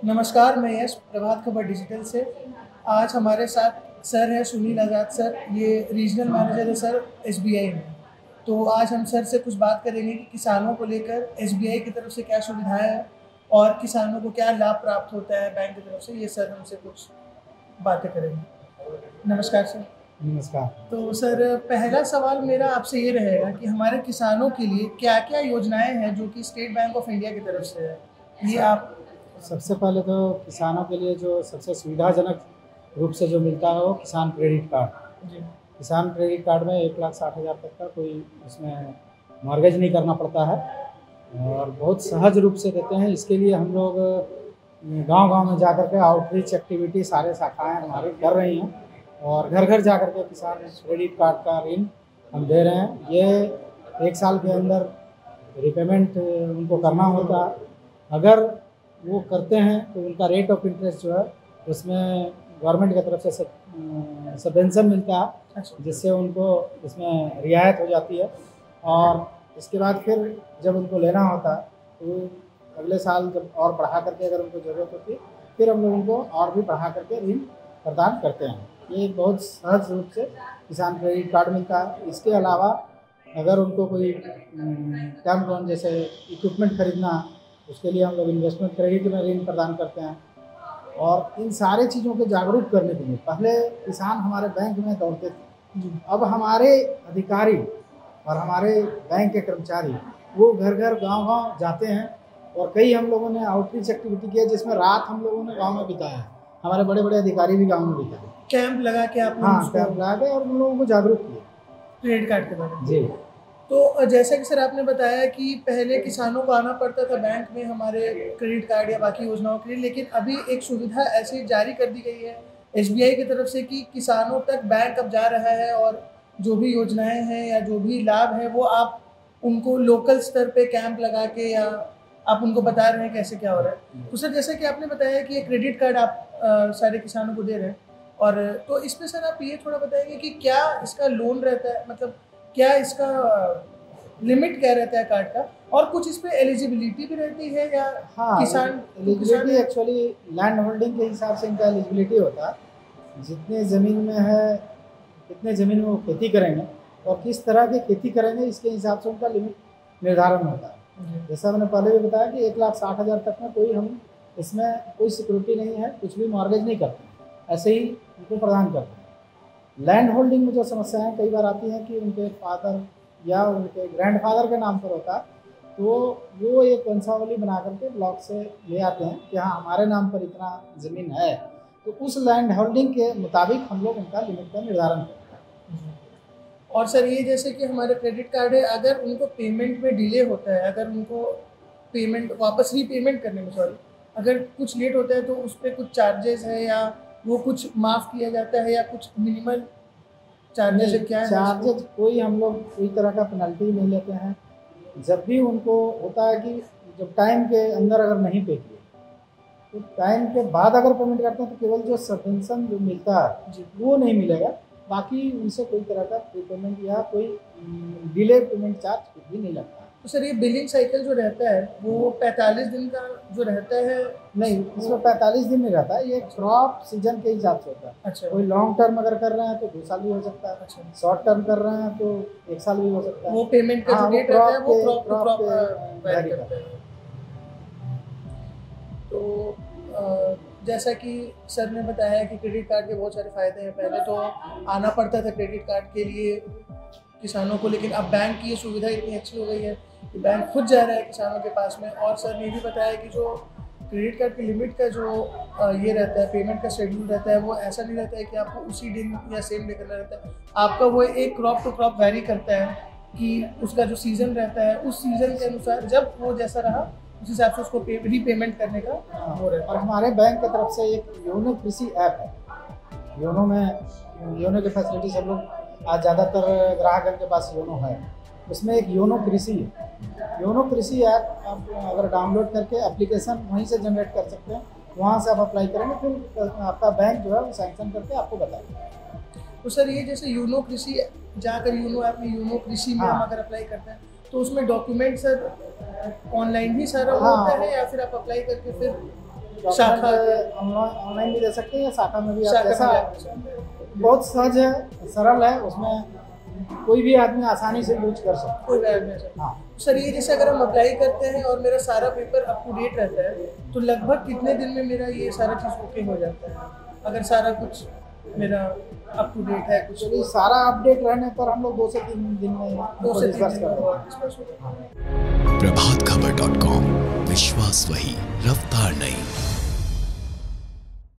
नमस्कार, मैं यश प्रभात खबर डिजिटल से। आज हमारे साथ सर है सुनील आज़ाद सर, ये रीजनल मैनेजर है सर एसबीआई में। तो आज हम सर से कुछ बात करेंगे कि किसानों को लेकर एसबीआई की तरफ से क्या सुविधाएं हैं और किसानों को क्या लाभ प्राप्त होता है बैंक की तरफ से। ये सर हमसे कुछ बातें करेंगे। नमस्कार सर। नमस्कार। तो सर, पहला सवाल मेरा आपसे ये रहेगा कि हमारे किसानों के लिए क्या क्या योजनाएं हैं जो कि स्टेट बैंक ऑफ इंडिया की तरफ से है, ये आप। सबसे पहले तो किसानों के लिए जो सबसे सुविधाजनक रूप से जो मिलता है वो किसान क्रेडिट कार्ड। जी। किसान क्रेडिट कार्ड में 1,60,000 तक का कोई उसमें मॉर्गेज नहीं करना पड़ता है और बहुत सहज रूप से देते हैं। इसके लिए हम लोग गांव-गांव में जाकर के आउटरीच एक्टिविटी सारे शाखाएं हमारी कर रही हैं और घर घर जा कर के किसान क्रेडिट कार्ड का ऋण हम दे रहे हैं। ये 1 साल के अंदर रिपेमेंट उनको करना होता है। अगर वो करते हैं तो उनका रेट ऑफ इंटरेस्ट जो है उसमें गवर्नमेंट की तरफ से सबवेंशन मिलता है, जिससे उनको इसमें रियायत हो जाती है। और इसके बाद फिर जब उनको लेना होता है तो अगले साल जब और बढ़ा करके अगर उनको ज़रूरत होती है फिर हम लोग उनको और भी बढ़ा करके ऋण प्रदान करते हैं। ये बहुत सहज रूप से किसान क्रेडिट कार्ड मिलता है। इसके अलावा अगर उनको कोई टर्म लोन जैसे इक्विपमेंट खरीदना, उसके लिए हम लोग इन्वेस्टमेंट क्रेडिट में ऋण प्रदान करते हैं। और इन सारे चीज़ों को जागरूक करने के लिए पहले किसान हमारे बैंक में दौड़ते थे, अब हमारे अधिकारी और हमारे बैंक के कर्मचारी वो घर घर गांव-गांव जाते हैं। और कई हम लोगों ने आउटरीच एक्टिविटी किया जिसमें रात हम लोगों ने गाँव में बिताया है। हमारे बड़े बड़े अधिकारी भी गाँव में बिताए, कैंप लगा के आप। हाँ, कैंप लगा के और उन लोगों को जागरूक किया क्रेडिट कार्ड के बारे में। जी। तो जैसा कि सर आपने बताया कि पहले किसानों को आना पड़ता था बैंक में हमारे क्रेडिट कार्ड या बाकी योजनाओं के लिए, लेकिन अभी एक सुविधा ऐसी जारी कर दी गई है एसबीआई की तरफ से कि किसानों तक बैंक अब जा रहा है और जो भी योजनाएं हैं या जो भी लाभ है वो आप उनको लोकल स्तर पे कैंप लगा के या आप उनको बता रहे हैं कैसे क्या हो रहा है। तो सर, जैसे कि आपने बताया कि ये क्रेडिट कार्ड आप सारे किसानों को दे रहे हैं, और तो इसमें सर आप ये थोड़ा बताएंगे कि क्या इसका लोन रहता है, मतलब क्या इसका लिमिट क्या रहता है कार्ड का, और कुछ इस पे एलिजिबिलिटी भी रहती है या। हाँ, किसान एलिजिबिलिटी एक्चुअली लैंड होल्डिंग के हिसाब से इनका एलिजिबिलिटी होता है। जितने ज़मीन में है कितने ज़मीन में वो खेती करेंगे और किस तरह की खेती करेंगे इसके हिसाब से उनका लिमिट निर्धारण होता है। जैसा मैंने पहले भी बताया कि 1,60,000 तक में कोई हम इसमें कोई सिक्योरिटी नहीं है, कुछ भी मॉर्गेज नहीं करते, ऐसे ही उनको प्रदान करते हैं। लैंड होल्डिंग में जो समस्याएं कई बार आती हैं कि उनके फादर या उनके ग्रैंडफादर के नाम पर होता है, तो वो एक वंशावली बना करके ब्लॉक से ले आते हैं कि हाँ हमारे नाम पर इतना ज़मीन है, तो उस लैंड होल्डिंग के मुताबिक हम लोग उनका लिमिट का निर्धारण करते हैं। और सर, ये जैसे कि हमारे क्रेडिट कार्ड है, अगर उनको पेमेंट में डिले होता है, अगर उनको पेमेंट वापस रीपेमेंट करने में अगर कुछ लेट होता है तो उस पर कुछ चार्जेस है या वो कुछ माफ़ किया जाता है या कुछ मिनिमल चार्जेस है, क्या है? चार्जेस कोई हम लोग कोई तरह का पेनल्टी नहीं लेते हैं। जब भी उनको होता है कि जब टाइम के अंदर अगर नहीं पे किए तो टाइम के बाद अगर पेमेंट करते हैं तो केवल जो सबवेंशन जो मिलता है वो नहीं मिलेगा, बाकी उनसे कोई तरह का प्रीपेमेंट या कोई डिले पेमेंट चार्ज कुछ भी नहीं लगता। तो सर, ये बिलिंग साइकिल जो रहता है वो 45 दिन का जो रहता है? नहीं, इसमें 45 दिन नहीं रहता है, ये क्रॉप सीजन के हिसाब से होता है। अच्छा। कोई लॉन्ग टर्म अगर कर रहे हैं तो 2 साल भी हो सकता है। अच्छा। शॉर्ट टर्म कर रहे हैं तो 1 साल भी हो सकता है। वो पेमेंट का जो डेट रहता है वो क्रॉप वैरी करता है। तो जैसा कि सर ने बताया कि क्रेडिट कार्ड के बहुत सारे फ़ायदे हैं। पहले तो आना पड़ता था क्रेडिट कार्ड के लिए किसानों को, लेकिन अब बैंक की ये सुविधा इतनी अच्छी हो गई है कि बैंक खुद जा रहा है किसानों के पास में। और सर ने भी बताया कि जो क्रेडिट कार्ड की लिमिट का जो ये रहता है, पेमेंट का शेड्यूल रहता है, वो ऐसा नहीं रहता है कि आपको उसी दिन या सेम डे करना रहता है। आपका वो एक क्रॉप टू क्रॉप वैरी करता है कि उसका जो सीज़न रहता है उस सीज़न के अनुसार जब वो जैसा रहा उस हिसाब से उसको रीपेमेंट करने का हो रहा है। और हमारे बैंक की तरफ से एक योनो कृषि ऐप है। योनो की फैसिलिटी सब लोग आज ज़्यादातर ग्राहक के पास योनो है। उसमें एक योनो कृषि है। योनो कृषि ऐप आप अगर डाउनलोड करके एप्लीकेशन वहीं से जनरेट कर सकते हैं, वहाँ से आप अप्लाई करेंगे, फिर आपका बैंक जो है वो सैंक्शन करके आपको बताएगा। तो सर, ये जैसे योनो कृषि जाकर योनो ऐप में योनो कृषि में हम अगर अप्लाई करते हैं तो उसमें डॉक्यूमेंट सर ऑनलाइन ही सारा होता है या फिर आप अप्लाई करके फिर शाखा ऑनलाइन भी दे सकते हैं या शाखा में भी आप शाखा जैसा में बहुत सहज है, सरल है, उसमें कोई भी आदमी आसानी से यूज कर सकता कोई बैड नहीं सर। हाँ। सर ये जैसे अगर हम अप्लाई करते हैं और मेरा सारा पेपर अप टू डेट रहता है तो लगभग कितने दिन में मेरा ये सारा चीज़ ओके हो जाता है, अगर सारा कुछ मेरा अप टू डेट है कुछ? चलिए, सारा अपडेट रहने पर हम लोग 2 से 3 दिन में 2 से 3 डिस्कस दिन करते में हैं। डिस्कस होता है। प्रभातखबर.com, विश्वास वही, रफ्तार नहीं।